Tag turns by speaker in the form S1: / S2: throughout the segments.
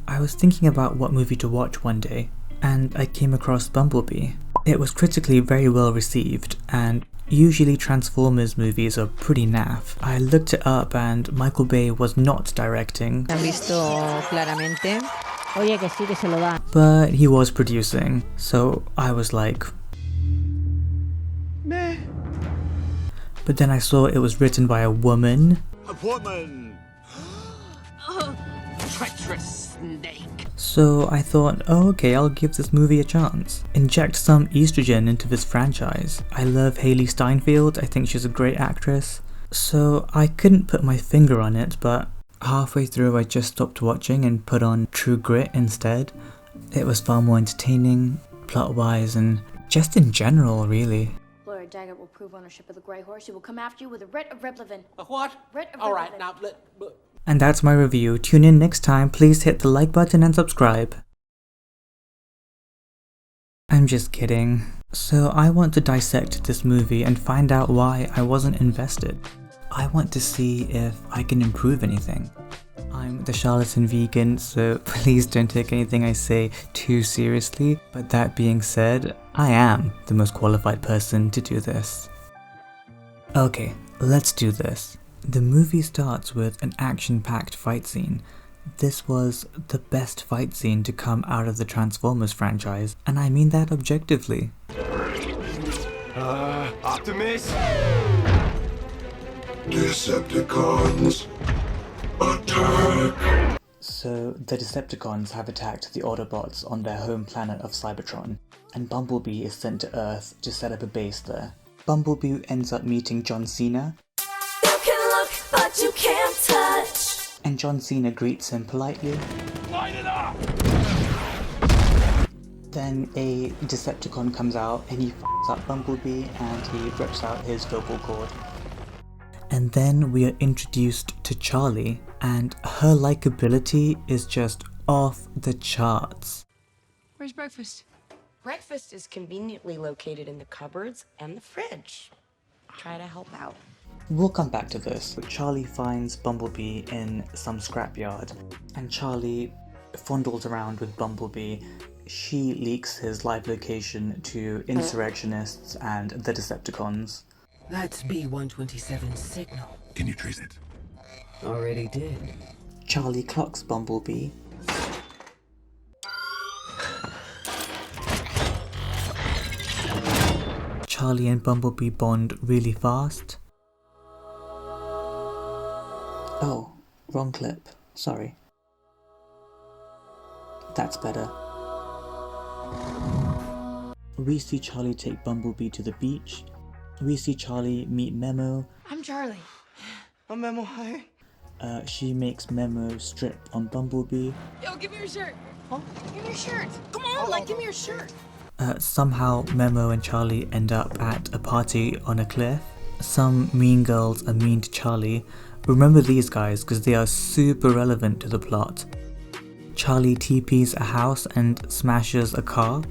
S1: I was thinking about what movie to watch one day, and I came across Bumblebee. It was critically very well received, and usually Transformers movies are pretty naff. I looked it up and Michael Bay was not directing, but he was producing, so I was like, meh. But then I saw it was written by a woman.
S2: A woman! Treacherous snake!
S1: So I thought, oh okay, I'll give this movie a chance. Inject some estrogen into this franchise. I love Hailee Steinfeld, I think she's a great actress. So I couldn't put my finger on it, but halfway through I just stopped watching and put on True Grit instead. It was far more entertaining, plot-wise, and just in general, really.
S3: Lawyer Daggett will prove ownership of the Grey Horse. He will come after you with a writ of Replevin.
S2: A what?
S3: Writ of
S2: Alright,
S3: Replevin.
S2: now,
S1: And that's my review. Tune in next time, please hit the like button and subscribe. I'm just kidding. So I want to dissect this movie and find out why I wasn't invested. I want to see if I can improve anything. I'm the charlatan vegan, so please don't take anything I say too seriously, but that being said, I am the most qualified person to do this. Okay, let's do this. The movie starts with an action-packed fight scene. This was the best fight scene to come out of the Transformers franchise, and I mean that objectively.
S4: Optimus?
S5: Decepticons, attack!
S1: So, the Decepticons have attacked the Autobots on their home planet of Cybertron, and Bumblebee is sent to Earth to set up a base there. Bumblebee ends up meeting John Cena,
S6: but you can't touch.
S1: And John Cena greets him politely.
S4: Light it up!
S1: Then a Decepticon comes out and he f***s up Bumblebee and he rips out his vocal cord. And then we are introduced to Charlie, and her likability is just off the charts.
S7: Where's breakfast?
S8: Breakfast is conveniently located in the cupboards and the fridge. Try to help out.
S1: We'll come back to this, but Charlie finds Bumblebee in some scrapyard, and Charlie fondles around with Bumblebee. She leaks his live location to insurrectionists and the Decepticons.
S9: That's B-127's signal.
S5: Can you trace it?
S9: Already did.
S1: Charlie clocks Bumblebee. Charlie and Bumblebee bond really fast. Oh, wrong clip. Sorry. That's better. We see Charlie take Bumblebee to the beach. We see Charlie meet Memo.
S7: I'm Charlie.
S4: I'm Memo, hi.
S1: She makes Memo strip on Bumblebee.
S7: Yo, give me your shirt. Huh? Give me your shirt. Come on, give me your shirt.
S1: Somehow Memo and Charlie end up at a party on a cliff. Some mean girls are mean to Charlie. Remember these guys because they are super relevant to the plot. Charlie TPs a house and smashes a car.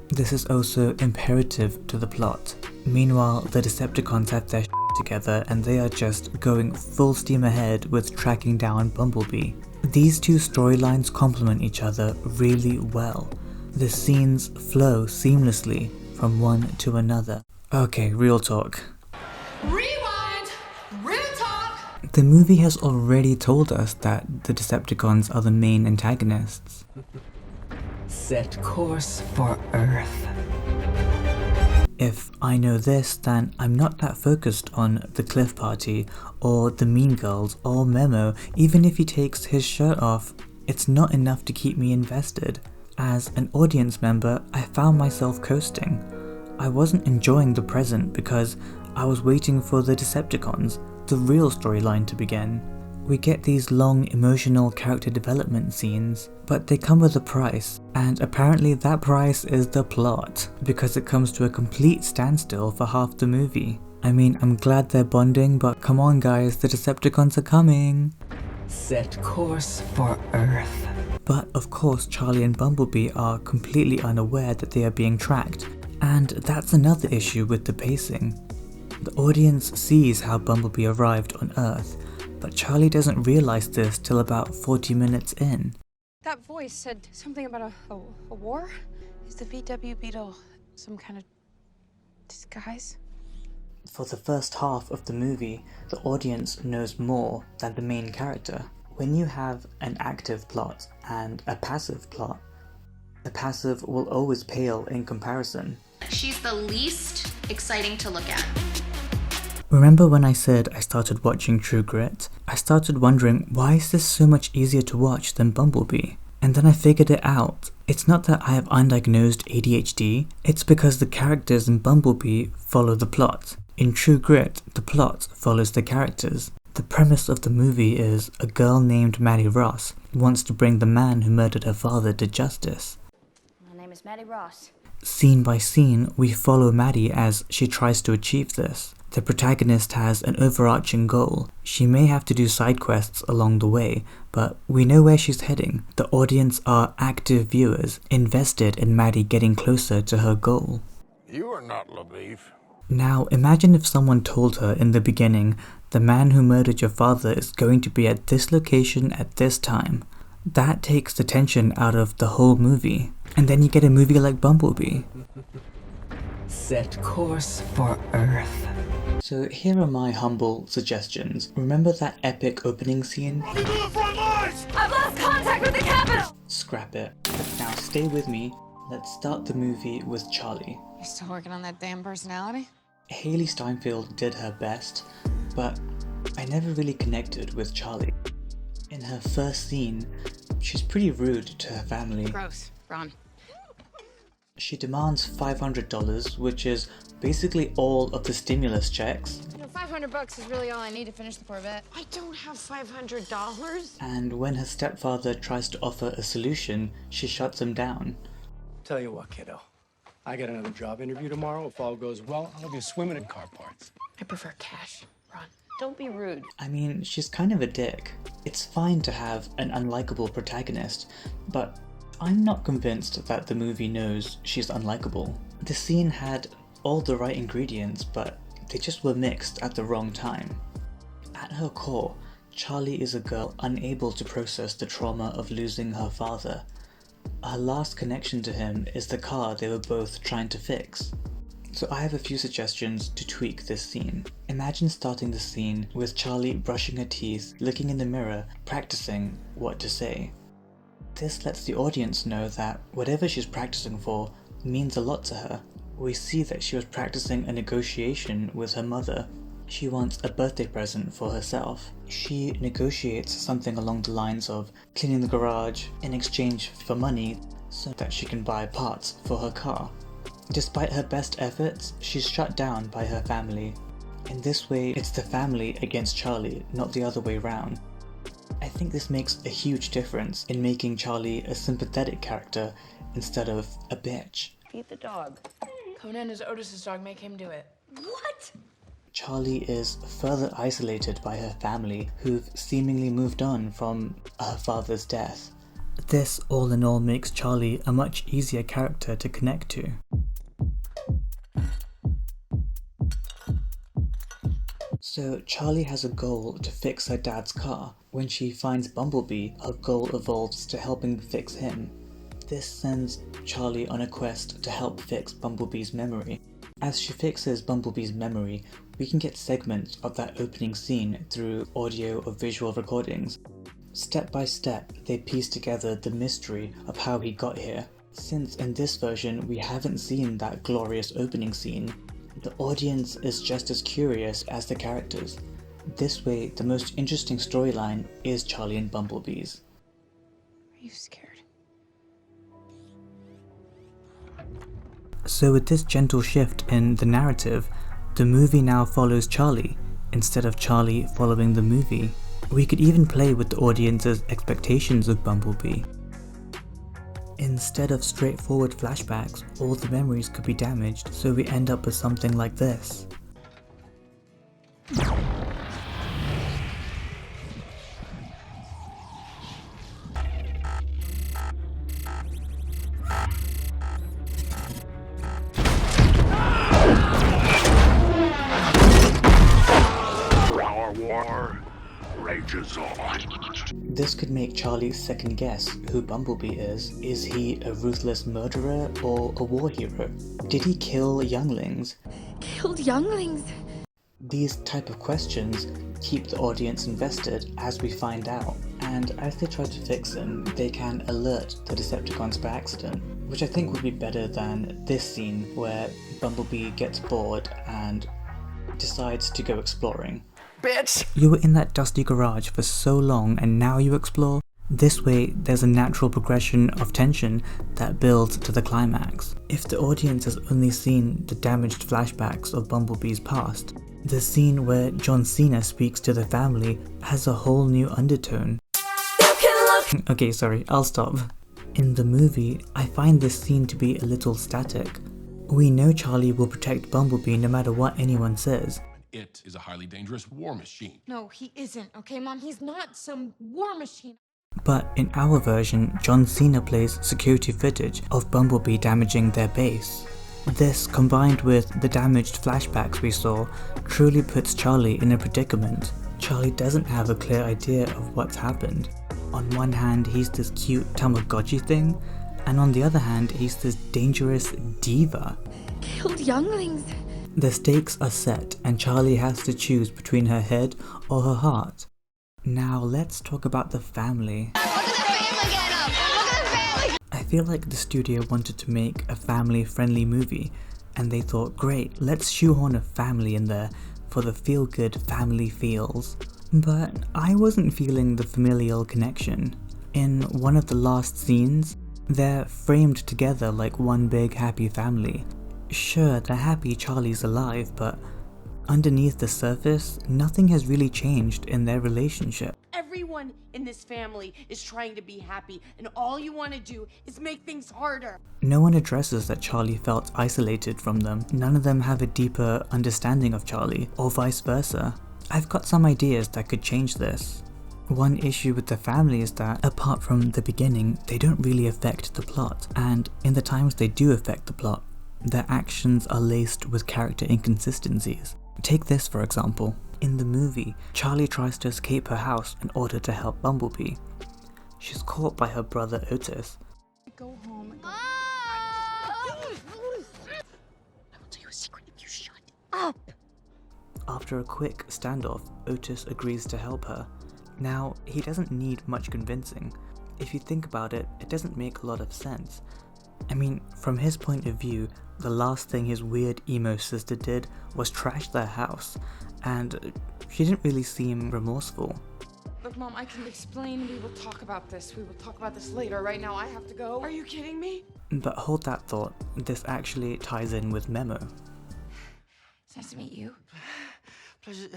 S1: This is also imperative to the plot. Meanwhile, the Decepticons have their together and they are just going full steam ahead with tracking down Bumblebee. These two storylines complement each other really well. The scenes flow seamlessly from one to another. Okay, real talk.
S7: Rewind! Real talk!
S1: The movie has already told us that the Decepticons are the main antagonists.
S9: Set course for Earth.
S1: If I know this, then I'm not that focused on the cliff party, or the mean girls, or Memo. Even if he takes his shirt off, it's not enough to keep me invested. As an audience member, I found myself coasting. I wasn't enjoying the present because I was waiting for the Decepticons, the real storyline, to begin. We get these long emotional character development scenes, but they come with a price, and apparently that price is the plot, because it comes to a complete standstill for half the movie. I mean, I'm glad they're bonding, but come on guys, the Decepticons are coming!
S9: Set course for Earth.
S1: But of course Charlie and Bumblebee are completely unaware that they are being tracked, and that's another issue with the pacing. The audience sees how Bumblebee arrived on Earth, but Charlie doesn't realize this till about 40 minutes in.
S7: That voice said something about a war? Is the VW Beetle some kind of disguise?
S1: For the first half of the movie, the audience knows more than the main character. When you have an active plot and a passive plot, the passive will always pale in comparison.
S10: She's the least exciting to look at.
S1: Remember when I said I started watching True Grit? I started wondering, why is this so much easier to watch than Bumblebee? And then I figured it out. It's not that I have undiagnosed ADHD, it's because the characters in Bumblebee follow the plot. In True Grit, the plot follows the characters. The premise of the movie is a girl named Maddie Ross wants to bring the man who murdered her father to justice.
S3: My name is Maddie Ross.
S1: Scene by scene, we follow Maddie as she tries to achieve this. The protagonist has an overarching goal. She may have to do side quests along the way, but we know where she's heading. The audience are active viewers, invested in Maddie getting closer to her goal.
S5: You are not LaBeef.
S1: Now, imagine if someone told her in the beginning, the man who murdered your father is going to be at this location at this time. That takes the tension out of the whole movie. And then you get a movie like Bumblebee.
S9: Set course for Earth.
S1: So here are my humble suggestions. Remember that epic opening scene?
S6: I've lost contact with the Capitol!
S1: Scrap it. Now stay with me. Let's start the movie with Charlie.
S7: You still working on that damn personality?
S1: Haley Steinfeld did her best, but I never really connected with Charlie. In her first scene, she's pretty rude to her family.
S7: Gross. Ron.
S1: She demands $500, which is basically all of the stimulus checks.
S7: You know, $500 is really all I need to finish the Corvette.
S8: I don't have $500.
S1: And when her stepfather tries to offer a solution, she shuts him down.
S4: Tell you what, kiddo. I got another job interview tomorrow. If all goes well, I'll be swimming in car parts.
S8: I prefer cash, Ron. Don't be rude.
S1: I mean, she's kind of a dick. It's fine to have an unlikable protagonist, but I'm not convinced that the movie knows she's unlikable. The scene had all the right ingredients, but they just were mixed at the wrong time. At her core, Charlie is a girl unable to process the trauma of losing her father. Her last connection to him is the car they were both trying to fix. So I have a few suggestions to tweak this scene. Imagine starting the scene with Charlie brushing her teeth, looking in the mirror, practicing what to say. This lets the audience know that whatever she's practicing for means a lot to her. We see that she was practicing a negotiation with her mother. She wants a birthday present for herself. She negotiates something along the lines of cleaning the garage in exchange for money so that she can buy parts for her car. Despite her best efforts, she's shut down by her family. In this way, it's the family against Charlie, not the other way round. I think this makes a huge difference in making Charlie a sympathetic character instead of a bitch.
S8: Feed the dog.
S7: Conan is Otis's dog. Make him do it.
S8: What?
S1: Charlie is further isolated by her family, who've seemingly moved on from her father's death. This all in all makes Charlie a much easier character to connect to. So Charlie has a goal to fix her dad's car. When she finds Bumblebee, her goal evolves to helping fix him. This sends Charlie on a quest to help fix Bumblebee's memory. As she fixes Bumblebee's memory, we can get segments of that opening scene through audio or visual recordings. Step by step, they piece together the mystery of how he got here. Since in this version we haven't seen that glorious opening scene, the audience is just as curious as the characters. This way, the most interesting storyline is Charlie and Bumblebee's.
S7: Are you scared?
S1: So with this gentle shift in the narrative, the movie now follows Charlie, instead of Charlie following the movie. We could even play with the audience's expectations of Bumblebee. Instead of straightforward flashbacks, all the memories could be damaged, so we end up with something like this.
S5: Our war rages on.
S1: This could make Charlie second guess who Bumblebee is. Is he a ruthless murderer or a war hero? Did he kill younglings?
S6: Killed younglings?
S1: These type of questions keep the audience invested as we find out, and as they try to fix them, they can alert the Decepticons by accident, which I think would be better than this scene where Bumblebee gets bored and decides to go exploring.
S2: Bitch!
S1: You were in that dusty garage for so long and now you explore? This way, there's a natural progression of tension that builds to the climax. If the audience has only seen the damaged flashbacks of Bumblebee's past, the scene where John Cena speaks to the family has a whole new undertone. Okay, sorry, I'll stop. In the movie, I find this scene to be a little static. We know Charlie will protect Bumblebee no matter what anyone says.
S5: It is a highly dangerous war machine.
S7: No, he isn't, okay, Mom? He's not some war machine.
S1: But in our version, John Cena plays security footage of Bumblebee damaging their base. This, combined with the damaged flashbacks we saw, truly puts Charlie in a predicament. Charlie doesn't have a clear idea of what's happened. On one hand, he's this cute Tamagotchi thing, and on the other hand, he's this dangerous diva.
S6: Killed younglings?
S1: The stakes are set, and Charlie has to choose between her head or her heart. Now let's talk about the family.
S6: Look at the family get up! Look at the family!
S1: I feel like the studio wanted to make a family-friendly movie, and they thought, great, let's shoehorn a family in there for the feel-good family feels. But I wasn't feeling the familial connection. In one of the last scenes, they're framed together like one big happy family. Sure, they're happy Charlie's alive, but underneath the surface, nothing has really changed in their relationship.
S8: Everyone in this family is trying to be happy, and all you want to do is make things harder.
S1: No one addresses that Charlie felt isolated from them. None of them have a deeper understanding of Charlie, or vice versa. I've got some ideas that could change this. One issue with the family is that, apart from the beginning, they don't really affect the plot, and in the times they do affect the plot, their actions are laced with character inconsistencies. Take this for example. In the movie, Charlie tries to escape her house in order to help Bumblebee. She's caught by her brother Otis.
S7: Go home.
S6: Ah!
S8: I will tell you a secret if you shut up.
S1: After a quick standoff, Otis agrees to help her. Now, he doesn't need much convincing. If you think about it, it doesn't make a lot of sense. I mean, from his point of view, the last thing his weird emo sister did was trash their house, and she didn't really seem remorseful.
S7: Look, Mom, I can explain. We will talk about this. We will talk about this later. Right now, I have to go. Are you kidding me?
S1: But hold that thought, this actually ties in with Memo.
S7: It's nice to meet you.
S2: Pleasure.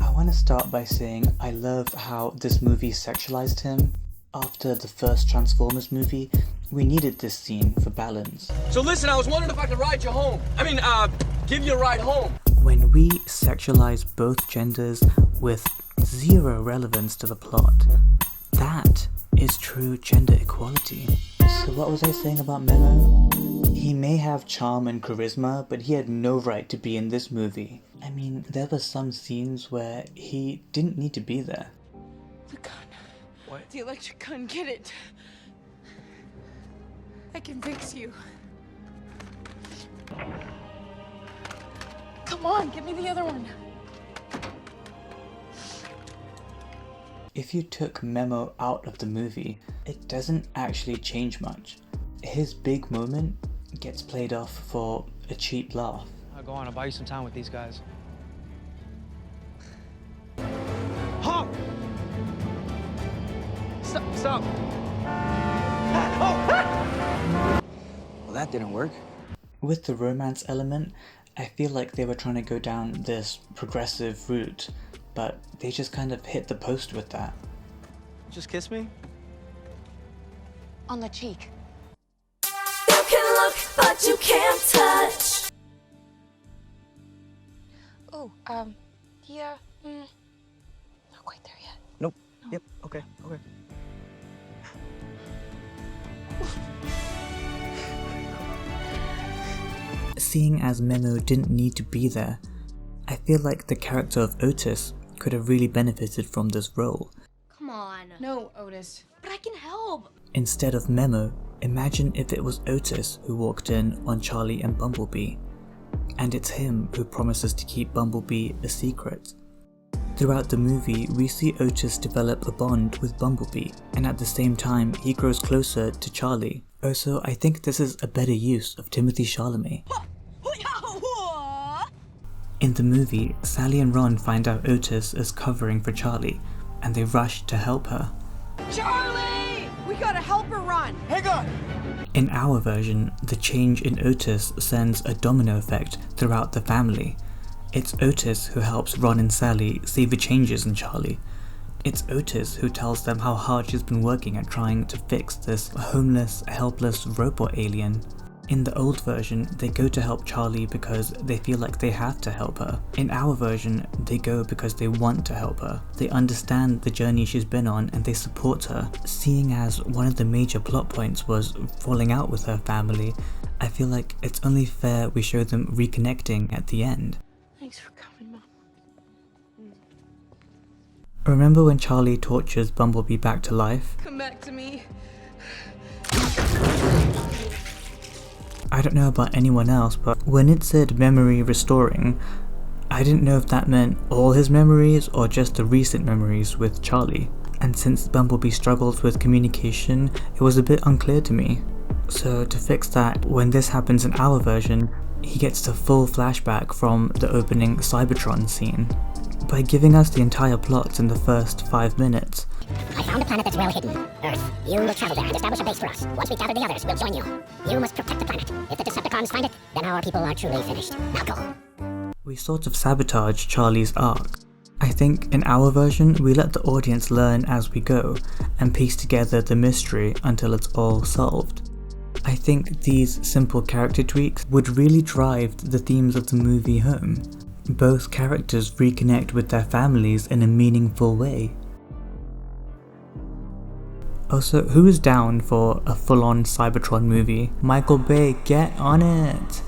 S1: I want to start by saying I love how this movie sexualized him. After the first Transformers movie, we needed this scene for balance.
S4: So listen, I was wondering if I could ride you home. Give you a ride home.
S1: When we sexualize both genders with zero relevance to the plot, that is true gender equality. So what was I saying about Memo? He may have charm and charisma, but he had no right to be in this movie. I mean, there were some scenes where he didn't need to be there.
S7: The gun.
S4: What?
S7: The electric gun. Get it. I can fix you. Come on, give me the other one.
S1: If you took Memo out of the movie, it doesn't actually change much. His big moment gets played off for a cheap laugh.
S4: I'll go on, I'll buy you some time with these guys. Halt! Stop! Well, that didn't work.
S1: With the romance element, I feel like they were trying to go down this progressive route, but they just kind of hit the post with that.
S4: Just kiss me?
S7: On the cheek.
S6: You can look, but you can't touch.
S7: Oh, yeah, not quite there yet.
S4: Nope. Yep, okay.
S1: Seeing as Memo didn't need to be there, I feel like the character of Otis could have really benefited from this role.
S3: Come on.
S7: notice.
S3: But I can help.
S1: Instead of Memo, imagine if it was Otis who walked in on Charlie and Bumblebee. And it's him who promises to keep Bumblebee a secret. Throughout the movie, we see Otis develop a bond with Bumblebee, and at the same time, he grows closer to Charlie. Also, I think this is a better use of Timothée Chalamet. In the movie, Sally and Ron find out Otis is covering for Charlie, and they rush to help her.
S7: Charlie! We gotta help her run!
S4: Hang on!
S1: In our version, the change in Otis sends a domino effect throughout the family. It's Otis who helps Ron and Sally see the changes in Charlie. It's Otis who tells them how hard she's been working at trying to fix this homeless, helpless robot alien. In the old version, they go to help Charlie because they feel like they have to help her. In our version, they go because they want to help her. They understand the journey she's been on and they support her. Seeing as one of the major plot points was falling out with her family, I feel like it's only fair we show them reconnecting at the end.
S7: Thanks for coming, Mom.
S1: Remember when Charlie tortures Bumblebee back to life?
S7: Come back to me.
S1: I don't know about anyone else, but when it said memory restoring, I didn't know if that meant all his memories or just the recent memories with Charlie. And since Bumblebee struggles with communication, it was a bit unclear to me. So to fix that, when this happens in our version, he gets the full flashback from the opening Cybertron scene. By giving us the entire plot in the first 5 minutes.
S11: I found a planet that's well hidden. Earth. You will travel there and establish a base for us. Once we gather the others, we'll join you. You must protect the planet. If the Decepticons find it, then our people are truly finished. Now go.
S1: We sort of sabotage Charlie's arc. I think in our version, we let the audience learn as we go and piece together the mystery until it's all solved. I think these simple character tweaks would really drive the themes of the movie home. Both characters reconnect with their families in a meaningful way. Also, who is down for a full-on Cybertron movie? Michael Bay, get on it!